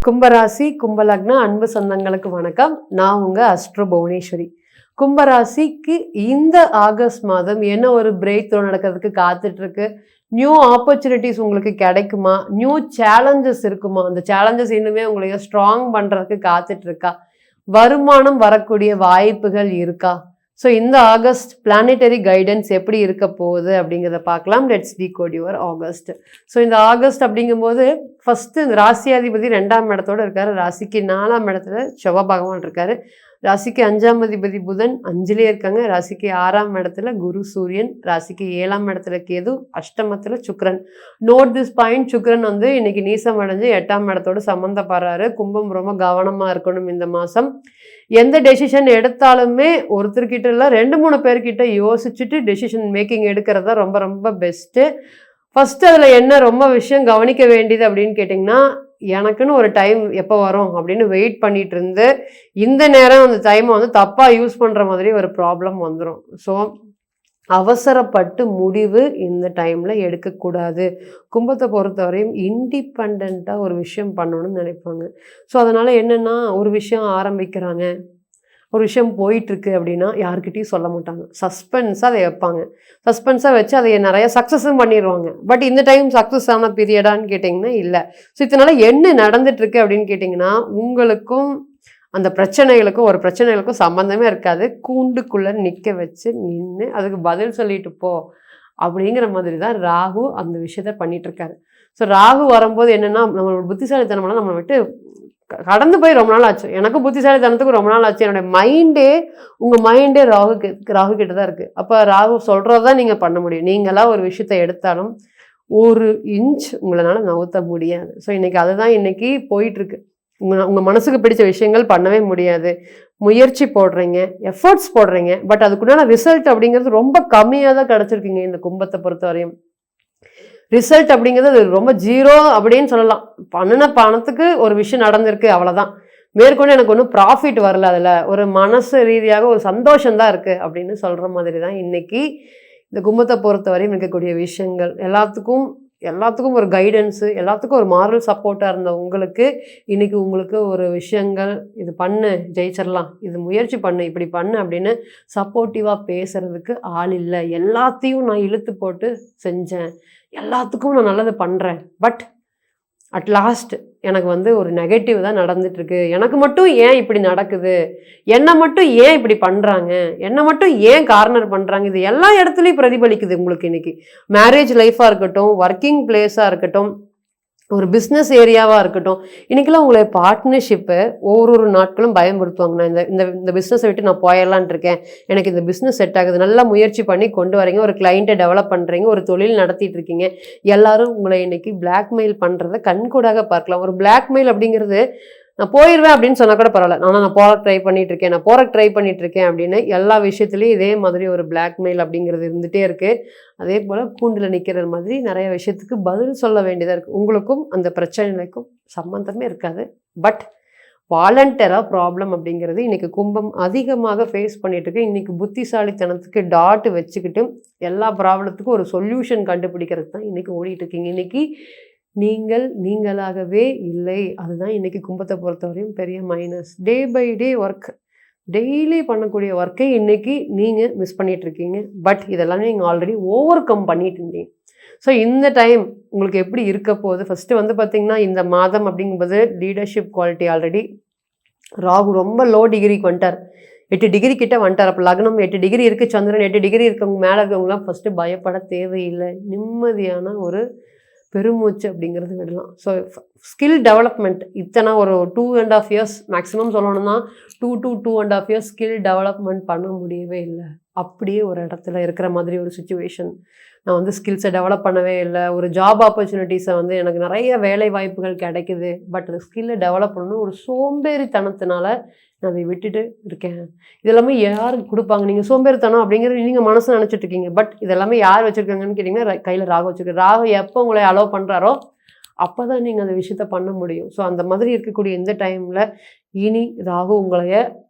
கும்பராசி கும்பலக்ன அன்பு சொந்தங்களுக்கு வணக்கம். நான் உங்க அஸ்ட்ரோ புவனேஸ்வரி. கும்பராசிக்கு இந்த ஆகஸ்ட் மாதம் என்ன ஒரு பிரேக் த்ரூ நடக்கிறதுக்கு காத்துட்டு இருக்கு. நியூ ஆப்பர்ச்சுனிட்டிஸ் உங்களுக்கு கிடைக்குமா? நியூ சேலஞ்சஸ் இருக்குமா? அந்த சேலஞ்சஸ் இன்னுமே உங்களை ஸ்ட்ராங் பண்றதுக்கு காத்துட்டு இருக்கா? வருமானம் வரக்கூடிய வாய்ப்புகள் இருக்கா? ஸோ இந்த ஆகஸ்ட் பிளானட்டரி கைடன்ஸ் எப்படி இருக்க போகுது அப்படிங்கிறத பார்க்கலாம். Let's decode your August. So இந்த ஆகஸ்ட் அப்படிங்கும்போது ஃபஸ்ட்டு இந்த ராசியாதிபதி 2ஆம் இடத்தோடு இருக்காரு. ராசிக்கு 4ஆம் இடத்துல செவ்வாய் பகவான் இருக்காரு. ராசிக்கு 5ஆம் அதிபதி புதன் 5லே இருக்காங்க. ராசிக்கு 6ஆம் இடத்துல குரு சூரியன். ராசிக்கு 7ஆம் இடத்துல கேது. அஷ்டமத்தில் சுக்கிரன். நோட் திஸ் பாயிண்ட், சுக்கிரன் வந்து இன்னைக்கு நீசம் அடைஞ்சு 8ஆம் இடத்தோடு சம்மந்தப்படுறாரு. கும்பம் ரொம்ப கவனமாக இருக்கணும் இந்த மாதம். எந்த டெசிஷன் எடுத்தாலுமே ஒருத்தர்கிட்ட இல்லை 2-3 பேர்கிட்ட யோசிச்சுட்டு டெசிஷன் மேக்கிங் எடுக்கிறது தான் ரொம்ப ரொம்ப பெஸ்ட்டு. ஃபஸ்ட்டு அதில் என்ன ரொம்ப விஷயம் கவனிக்க வேண்டியது அப்படின்னு கேட்டிங்கன்னா, எனக்குன்னு ஒரு டைம் எப்போ வரும் அப்படின்னு வெயிட் பண்ணிட்டு இருந்து இந்த நேரம் அந்த டைமை வந்து தப்பாக யூஸ் பண்ணுற மாதிரி ஒரு ப்ராப்ளம் வந்துடும். ஸோ அவசரப்பட்டு முடிவு இந்த டைமில் எடுக்கக்கூடாது. கும்பத்தை பொறுத்தவரையும் இண்டிபெண்ட்டாக ஒரு விஷயம் பண்ணணும்னு நினைப்பாங்க. ஸோ அதனால் என்னென்னா, ஒரு விஷயம் ஆரம்பிக்கிறாங்க, ஒரு விஷயம் போயிட்டுருக்கு அப்படின்னா யார்கிட்டையும் சொல்ல மாட்டாங்க. சஸ்பென்ஸாக அதை வைப்பாங்க. சஸ்பென்ஸாக வச்சு அதை நிறைய சக்ஸஸும் பண்ணிடுவாங்க. பட் இந்த டைம் சக்ஸஸ் ஆன பீரியடான்னு கேட்டிங்கன்னா இல்லை. ஸோ இதனால் என்ன நடந்துட்டுருக்கு அப்படின்னு கேட்டிங்கன்னா, உங்களுக்கும் அந்த பிரச்சனைகளுக்கும் ஒரு பிரச்சனைகளுக்கும் சம்மந்தமே இருக்காது. கூண்டுக்குள்ளே நிற்க வச்சு நின்று அதுக்கு பதில் சொல்லிட்டு போ அப்படிங்கிற மாதிரி தான் ராகு அந்த விஷயத்த பண்ணிகிட்ருக்காரு. ஸோ ராகு வரும்போது என்னென்னா, நம்மளோட புத்திசாலித்தனம்னா நம்மளை விட்டு கடந்து போய் ரொம்ப நாள் ஆச்சு. எனக்கும் புத்திசாலித்தனத்துக்கு ரொம்ப நாள் ஆச்சு. என்னுடைய மைண்டே உங்கள் மைண்டே ராகு கிட்ட தான் இருக்குது. அப்போ ராகு சொல்கிறது தான் நீங்கள் பண்ண முடியும். நீங்களாக ஒரு விஷயத்தை எடுத்தாலும் 1 இன்ச் உங்களால் நவுத்த முடியாது. ஸோ இன்றைக்கி அதுதான் இன்றைக்கி போயிட்டுருக்கு. உங்கள் மனசுக்கு பிடிச்ச விஷயங்கள் பண்ணவே முடியாது. முயற்சி போடுறீங்க, எஃபர்ட்ஸ் போடுறீங்க, பட் அதுக்குண்டான ரிசல்ட் அப்படிங்கிறது ரொம்ப கம்மியாக தான் கிடச்சிருக்குங்க இந்த கும்பத்தை பொறுத்த வரையும். ரிசல்ட் அப்படிங்கிறது ரொம்ப 0 அப்படின்னு சொல்லலாம். பண்ணின பணத்துக்கு ஒரு விஷயம் நடந்திருக்கு, அவ்வளோதான். மேற்கொண்டு எனக்கு ஒன்றும் ப்ராஃபிட் வரல, அதில் ஒரு மனசு ரீதியாக ஒரு சந்தோஷம்தான் இருக்குது அப்படின்னு சொல்கிற மாதிரி தான் இன்றைக்கி இந்த கும்பத்தை பொறுத்த வரையும் இருக்கக்கூடிய விஷயங்கள். எல்லாத்துக்கும் ஒரு கைடன்ஸு, எல்லாத்துக்கும் ஒரு மாரல் சப்போர்ட்டாக இருந்த உங்களுக்கு இன்றைக்கி உங்களுக்கு ஒரு விஷயங்கள், இது பண்ணு ஜெயிச்சிடலாம், இது முயற்சி பண்ணு, இப்படி பண்ணு அப்படின்னு சப்போர்ட்டிவாக பேசுகிறதுக்கு ஆள் இல்லை. எல்லாத்தையும் நான் இழுத்து போட்டு செஞ்சேன், எல்லாத்துக்கும் நான் நல்லது பண்ணுறேன், பட் அட் லாஸ்ட் எனக்கு வந்து ஒரு நெகட்டிவ் தான் நடந்துட்டுருக்கு. எனக்கு மட்டும் ஏன் இப்படி நடக்குது, என்னை மட்டும் ஏன் இப்படி பண்ணுறாங்க, என்னை மட்டும் ஏன் கார்னர் பண்ணுறாங்க, இது எல்லா இடத்துலையும் பிரதிபலிக்குது உங்களுக்கு. இன்றைக்கி மேரேஜ் லைஃபாக இருக்கட்டும், ஒர்க்கிங் பிளேஸாக இருக்கட்டும், ஒரு பிஸ்னஸ் ஏரியாவாக இருக்கட்டும், இன்றைக்கெல்லாம் உங்களை பார்ட்னர்ஷிப்பை ஒரு நாட்களும் பயன்படுத்துவாங்க. நான் இந்த பிஸ்னஸை விட்டு நான் போயிடலான்ட்டு இருக்கேன், எனக்கு இந்த பிஸ்னஸ் செட் ஆகுது, நல்லா முயற்சி பண்ணி கொண்டு வரீங்க, ஒரு கிளைண்ட்டை டெவலப் பண்ணுறீங்க, ஒரு தொழில் நடத்திட்டு இருக்கீங்க, எல்லாரும் உங்களை இன்றைக்கி பிளாக்மெயில் பண்ணுறதை கண்கூடாக பார்க்கலாம். ஒரு பிளாக்மெயில் அப்படிங்கிறது, நான் போயிடுவேன் அப்படின்னு சொன்னால் கூட பரவாயில்ல, ஆனால் நான் போகிறக்கு ட்ரை பண்ணிட்டு இருக்கேன் அப்படின்னு எல்லா விஷயத்துலையும் இதே மாதிரி ஒரு பிளாக்மெயில் அப்படிங்கிறது இருந்துகிட்டே இருக்குது. அதே போல் கூண்டில் நிற்கிற மாதிரி நிறைய விஷயத்துக்கு பதில் சொல்ல வேண்டியதாக இருக்குது. உங்களுக்கும் அந்த பிரச்சனைக்கும் சம்மந்தமே இருக்காது, பட் வாலண்டியராக ப்ராப்ளம் அப்படிங்கிறது இன்றைக்கி கும்பம் அதிகமாக ஃபேஸ் பண்ணிகிட்ருக்கு. இன்றைக்கி புத்திசாலித்தனத்துக்கு டாட் வச்சுக்கிட்டு எல்லா ப்ராப்ளத்துக்கும் ஒரு சொல்யூஷன் கண்டுபிடிக்கிறது தான் இன்றைக்கி ஓடிட்டுருக்கீங்க. இன்றைக்கி நீங்களாகவே இல்லை. அதுதான் இன்றைக்கி கும்பத்தை பொறுத்தவரையும் பெரிய minus. Day by day work, daily பண்ணக்கூடிய ஒர்க்கை இன்றைக்கி நீங்கள் மிஸ் பண்ணிகிட்ருக்கீங்க. பட் இதெல்லாமே நீங்கள் ஆல்ரெடி ஓவர் கம் பண்ணிட்டு இருந்தீங்க. ஸோ இந்த டைம் உங்களுக்கு எப்படி இருக்க போகுது? ஃபஸ்ட்டு வந்து பார்த்திங்கன்னா, இந்த மாதம் அப்படிங்கும்போது லீடர்ஷிப் குவாலிட்டி ஆல்ரெடி ராகு ரொம்ப லோ டிகிரிக்கு வந்துட்டார். 8 டிகிரி கிட்ட வந்துட்டார். அப்போ லக்னம் 8 டிகிரி இருக்குது, சந்திரன் 8 டிகிரி இருக்கவங்க மேலே இருக்கவங்களாம் ஃபஸ்ட்டு பயப்பட தேவையில்லை. நிம்மதியான ஒரு பெருமூச்சு அப்படிங்கிறது விடலாம். ஸோ ஸ்கில் டெவலப்மெண்ட் இத்தனை ஒரு 2.5 இயர்ஸ் மேக்ஸிமம் சொல்லணும்னா 2 to 2.5 இயர்ஸ் ஸ்கில் டெவலப்மெண்ட் பண்ண முடியவே இல்லை. அப்படியே ஒரு இடத்துல இருக்கிற மாதிரி ஒரு சுச்சுவேஷன். நான் வந்து ஸ்கில்ஸை டெவலப் பண்ணவே இல்லை. ஒரு ஜாப் ஆப்பர்ச்சுனிட்டிஸை வந்து எனக்கு நிறைய வேலை வாய்ப்புகள் கிடைக்குது, பட் அந்த ஸ்கில்லை டெவலப் பண்ணணும் ஒரு சோம்பேறித்தனத்தினால நான் அதை விட்டுட்டு இருக்கேன். இதெல்லாமே யாருக்கு கொடுப்பாங்க? நீங்கள் சோம்பேறித்தனம் அப்படிங்கிறது நீங்கள் மனசு நினச்சிட்டு இருக்கீங்க. பட் இதெல்லாமே யார் வச்சுருக்காங்கன்னு கேட்டிங்கன்னா, கையில் ராகு வச்சுருக்காரு. ராகு எப்போ உங்களை அலோவ் பண்ணுறாரோ அப்போ தான் நீங்கள் அந்த விஷயத்த பண்ண முடியும். ஸோ அந்த மாதிரி இருக்கக்கூடிய இந்த டைமில் இனி ராகு உங்களைய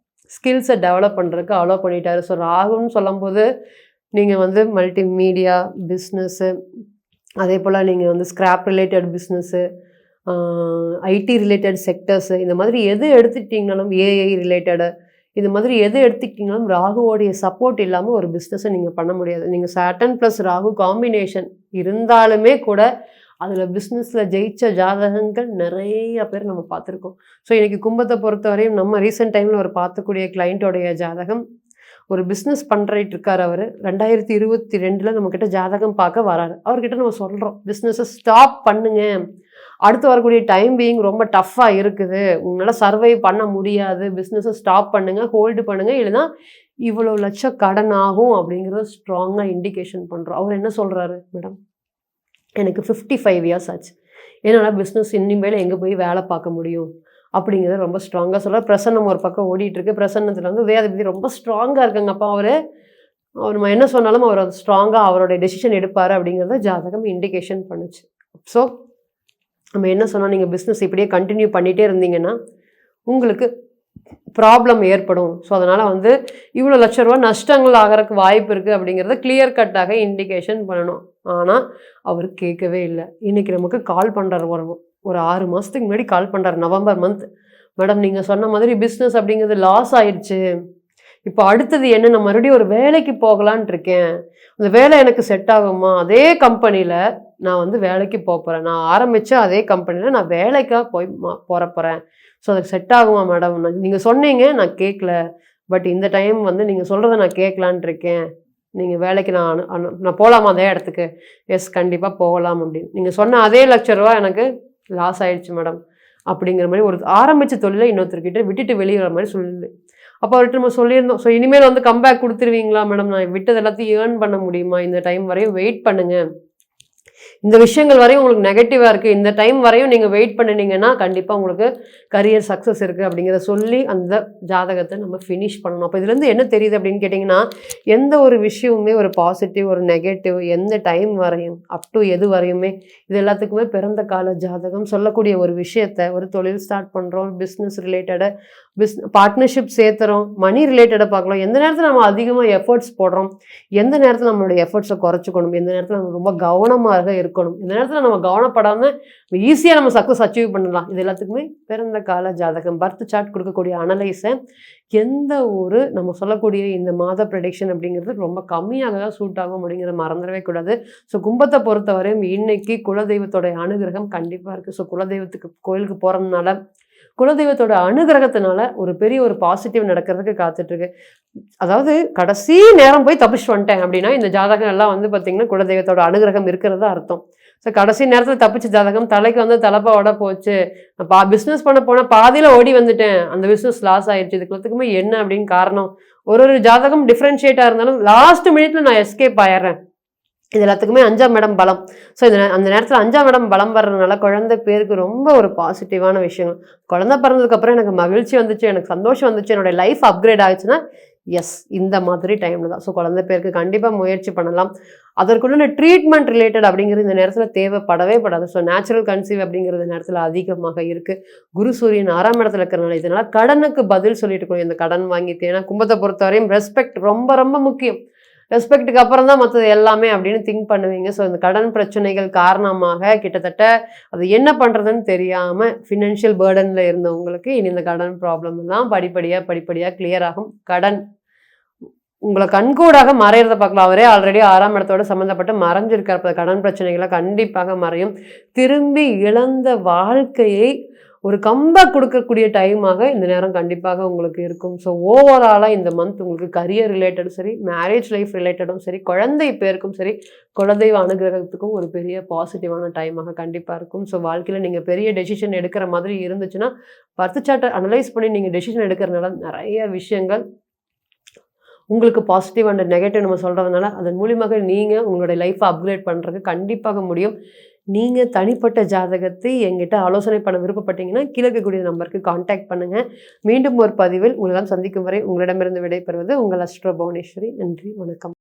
ஸ்கில்ஸை டெவலப் பண்ணுறதுக்கு அலோவ் பண்ணிட்டாரு. ஸோ ராகுன்னு சொல்லும்போது நீங்கள் வந்து மல்டிமீடியா பிஸ்னஸ்ஸு, அதே போல் நீங்கள் வந்து scrap related business, IT related sectors, இந்த மாதிரி எது எடுத்துக்கிட்டிங்கனாலும் ஏஐ ரிலேட்டடு, இது மாதிரி எது எடுத்துக்கிட்டிங்கனாலும் ராகுவோடைய சப்போர்ட் இல்லாமல் ஒரு பிஸ்னஸை நீங்கள் பண்ண முடியாது. நீங்கள் சாட்டர்ன் ப்ளஸ் ராகு காம்பினேஷன் இருந்தாலுமே கூட அதில் பிஸ்னஸில் ஜெயிச்ச ஜாதகங்கள் நிறைய பேர் நம்ம பார்த்துருக்கோம். ஸோ இன்றைக்கி கும்பத்தை பொறுத்தவரையும் நம்ம ரீசெண்ட் டைமில் ஒரு பார்க்கக்கூடிய கிளைண்ட்டோடைய ஜாதகம், ஒரு பிஸ்னஸ் பண்ணுறிட்டு இருக்கார் அவர். 2022 நம்மக்கிட்ட ஜாதகம் பார்க்க வராரு. அவர்கிட்ட நம்ம சொல்கிறோம், பிஸ்னஸை ஸ்டாப் பண்ணுங்க, அடுத்து வரக்கூடிய டைம் பீயிங் ரொம்ப டஃப்பாக இருக்குது, உங்களால் சர்வை பண்ண முடியாது, பிஸ்னஸை ஸ்டாப் பண்ணுங்கள், ஹோல்டு பண்ணுங்கள், இல்லைன்னா இவ்வளோ லட்சம் கடன் ஆகும் அப்படிங்கிறத ஸ்ட்ராங்காக இண்டிகேஷன் பண்ணுறோம். அவர் என்ன சொல்கிறாரு, மேடம் எனக்கு 55 இயர்ஸ் ஆச்சு, என்னால் பிஸ்னஸ் இனிமேல் எங்கே போய் வேலை பார்க்க முடியும் அப்படிங்கிறத ரொம்ப ஸ்ட்ராங்காக சொல்கிறார். பிரசன்னம் ஒரு பக்கம் ஓடிட்டுருக்கு. பிரசன்னத்தில் வந்து உதயாதிபதி ரொம்ப ஸ்ட்ராங்காக இருக்குங்கப்பா. அவர் நம்ம என்ன சொன்னாலும் அவர் அது ஸ்ட்ராங்காக அவருடைய டெசிஷன் எடுப்பார் அப்படிங்கிறத ஜாதகம் இண்டிகேஷன் பண்ணுச்சு. ஸோ நம்ம என்ன சொன்னால், நீங்கள் பிஸ்னஸ் இப்படியே கண்டினியூ பண்ணிகிட்டே இருந்தீங்கன்னா உங்களுக்கு ப்ராப்ளம் ஏற்படும். ஸோ அதனால் வந்து இவ்வளோ லட்ச ரூபா நஷ்டங்கள் ஆகிறதுக்கு வாய்ப்பு இருக்குது அப்படிங்கிறத கிளியர் கட்டாக இண்டிகேஷன் பண்ணணும். ஆனால் அவர் கேட்கவே இல்லை. இன்றைக்கி நமக்கு கால் பண்ணுறாரு, ஒரு 6 மாதத்துக்கு முன்னாடி கால் பண்ணுறாரு, நவம்பர் மந்த். மேடம் நீங்கள் சொன்ன மாதிரி பிஸ்னஸ் அப்படிங்கிறது லாஸ் ஆயிடுச்சு, இப்போ அடுத்தது என்ன, நான் மறுபடியும் ஒரு வேலைக்கு போகலான் இருக்கேன், அந்த வேலை எனக்கு செட் ஆகுமா, அதே கம்பெனியில் நான் வந்து வேலைக்கு போகிறேன், நான் ஆரம்பித்த அதே கம்பெனியில் நான் வேலைக்காக போகிறேன், ஸோ அதுக்கு செட் ஆகுமா மேடம், நீங்கள் சொன்னீங்க நான் கேட்கல, பட் இந்த டைம் வந்து நீங்கள் சொல்கிறத நான் கேட்கலான் இருக்கேன், நீங்கள் வேலைக்கு நான் போகலாமா அதே இடத்துக்கு, எஸ் கண்டிப்பாக போகலாம் அப்படின்னு, நீங்கள் சொன்ன அதே ₹1,00,000 எனக்கு லாஸ் ஆயிடுச்சு மேடம் அப்படிங்கிற மாதிரி ஒரு ஆரம்பித்த தொழிலை இன்னொருத்தர்கிட்ட விட்டுட்டு வெளியிற மாதிரி சொல்லு. அப்போ அவர்கிட்ட நம்ம சொல்லியிருந்தோம், ஸோ இனிமேல் வந்து கம்பேக் கொடுத்துருவீங்களா மேடம், நான் விட்டது எல்லாத்தையும் ஏர்ன் பண்ண முடியுமா, இந்த டைம் வரையும் வெயிட் பண்ணுங்கள், இந்த விஷயங்கள் வரையும் உங்களுக்கு நெகட்டிவாக இருக்குது, இந்த டைம் வரையும் நீங்கள் வெயிட் பண்ணினீங்கன்னா கண்டிப்பாக உங்களுக்கு கரியர் சக்ஸஸ் இருக்குது அப்படிங்கிறத சொல்லி அந்த ஜாதகத்தை நம்ம ஃபினிஷ் பண்ணணும். அப்போ இதுலேருந்து என்ன தெரியுது அப்படின்னு கேட்டிங்கன்னா, எந்த ஒரு விஷயமுமே ஒரு பாசிட்டிவ் ஒரு நெகட்டிவ் எந்த டைம் வரையும் அப் டு எது வரையுமே இது எல்லாத்துக்குமே பிறந்த கால ஜாதகம் சொல்லக்கூடிய ஒரு விஷயத்தை, ஒரு தொழில் ஸ்டார்ட் பண்ணுறோம், பிஸ்னஸ் ரிலேட்டடாக பார்ட்னர்ஷிப் சேர்த்துறோம், மணி ரிலேட்டடாக பார்க்கலாம், எந்த நேரத்தில் நம்ம அதிகமாக எஃபர்ட்ஸ் போடுறோம், எந்த நேரத்தில் நம்மளுடைய எஃபர்ட்ஸை குறைச்சிக்கணும், எந்த நேரத்தில் நம்ம ரொம்ப கவனமாக இருக்கணும், இந்த நேரத்தில் நம்ம கவனப்படாமல் ஈஸியாக நம்ம சக்ஸஸ் அச்சீவ் பண்ணலாம். இது எல்லாத்துக்குமே பிறந்த கால ஜாதகம் பர்த் சார்ட் கொடுக்கக்கூடிய அனலைஸை எந்த ஒரு நம்ம சொல்லக்கூடிய இந்த மாத ப்ரெடிக்ஷன் அப்படிங்கிறது ரொம்ப கம்மியாக தான் சூட் ஆகும் அப்படிங்கிறத மறந்துடவே கூடாது. ஸோ கும்பத்தை பொறுத்தவரையும் இன்னைக்கு குலதெய்வத்தோடைய அனுகிரகம் கண்டிப்பாக இருக்குது. ஸோ குலதெய்வத்துக்கு கோயிலுக்கு போகிறதுனால குலதெய்வத்தோட அனுகிரகத்தினால ஒரு பெரிய ஒரு பாசிட்டிவ் நடக்கிறதுக்கு காத்துட்ருக்கு. அதாவது கடைசி நேரம் போய் தப்பிச்சு வந்துட்டேன் அப்படின்னா இந்த ஜாதகம் எல்லாம் வந்து பார்த்திங்கன்னா குலதெய்வத்தோட அனுகிரகம் இருக்கிறதா அர்த்தம். ஸோ கடைசி நேரத்தில் தப்பிச்ச ஜாதகம், தலைக்கு வந்து தலைப்பாவோட போச்சு, பிஸ்னஸ் பண்ண போனால் பாதியில் ஓடி வந்துட்டேன், அந்த பிஸ்னஸ் லாஸ் ஆயிடுச்சு, இதுக்கு எல்லாத்துக்குமே என்ன அப்படின்னு காரணம், ஒரு ஜாதகம் டிஃப்ரென்ஷியேட்டாக இருந்தாலும் லாஸ்ட் மினிட்ல நான் எஸ்கேப் ஆயிடுறேன். இது எல்லாத்துக்குமே 5ஆம் இடம் பலம். ஸோ அந்த நேரத்தில் 5ஆம் இடம் பலம் வர்றதுனால குழந்தை பேருக்கு ரொம்ப ஒரு பாசிட்டிவான விஷயங்கள். குழந்தை பிறந்ததுக்கப்புறம் எனக்கு மகிழ்ச்சி வந்துச்சு, எனக்கு சந்தோஷம் வந்துச்சு, என்னோடய லைஃப் அப்கிரேட் ஆகிடுச்சுன்னா எஸ் இந்த மாதிரி டைமில் தான். ஸோ குழந்தை பேருக்கு கண்டிப்பாக முயற்சி பண்ணலாம். அதற்குள்ள ட்ரீட்மெண்ட் ரிலேட்டட் அப்படிங்கிறது இந்த நேரத்தில் தேவைப்படவே படாது. ஸோ நேச்சுரல் கன்சீவ் அப்படிங்கிறது நேரத்தில் அதிகமாக இருக்குது. குரு சூரியன் 6ஆம் இடத்துல இருக்கிறனால இதனால் கடனுக்கு பதில் சொல்லிட்டு இருக்கணும். இந்த கடன் வாங்கிட்டு, ஏன்னா கும்பத்தை பொறுத்தவரையும் ரெஸ்பெக்ட் ரொம்ப ரொம்ப முக்கியம். ரெஸ்பெக்ட்டுக்கு அப்புறம் தான் மற்றது எல்லாமே அப்படின்னு திங்க் பண்ணுவீங்க. ஸோ இந்த கடன் பிரச்சனைகள் காரணமாக கிட்டத்தட்ட அது என்ன பண்ணுறதுன்னு தெரியாமல் ஃபினான்ஷியல் பேர்டனில் இருந்தவங்களுக்கு இனி இந்த கடன் ப்ராப்ளம் எல்லாம் படிப்படியாக கிளியர் ஆகும். கடன் உங்களை கண்கூடாக மறையிறத பார்க்கலாம். அவரே ஆல்ரெடி 6ஆம் இடத்தோட சம்மந்தப்பட்டு மறைஞ்சிருக்கிற கடன் பிரச்சனைகளை கண்டிப்பாக மறையும். திரும்பி இழந்த வாழ்க்கையை ஒரு கம்பேக் கொடுக்கக்கூடிய டைமாக இந்த நேரம் கண்டிப்பாக உங்களுக்கு இருக்கும். ஸோ ஓவராலாக இந்த மந்த் உங்களுக்கு கரியர் ரிலேட்டடும் சரி, மேரேஜ் லைஃப் ரிலேட்டடும் சரி, குழந்தை பேருக்கும் சரி, குலதெய்வ அனுகிரகத்துக்கும் ஒரு பெரிய பாசிட்டிவான டைமாக கண்டிப்பாக இருக்கும். ஸோ வாழ்க்கையில் நீங்கள் பெரிய டெசிஷன் எடுக்கிற மாதிரி இருந்துச்சுன்னா பர்த் சார்ட்டை அனலைஸ் பண்ணி நீங்கள் டெசிஷன் எடுக்கிறதுனால நிறைய விஷயங்கள் உங்களுக்கு பாசிட்டிவ் அண்ட் நெகட்டிவ் நம்ம சொல்கிறதுனால அதன் மூலியமாக நீங்கள் உங்களுடைய லைஃப்பை அப்கிரேட் பண்ணுறதுக்கு கண்டிப்பாக முடியும். நீங்கள் தனிப்பட்ட ஜாதகத்தை எங்கிட்ட ஆலோசனை பண்ண விருப்பப்பட்டீங்கன்னா கீழே இருக்கக்கூடிய நம்பருக்கு கான்டாக்ட் பண்ணுங்கள். மீண்டும் ஒரு பதிவில் உங்களெல்லாம் சந்திக்கும் வரை உங்களிடமிருந்து விடைபெறுவது உங்கள் அஸ்ட்ரோ புவனேஸ்வரி. நன்றி, வணக்கம்.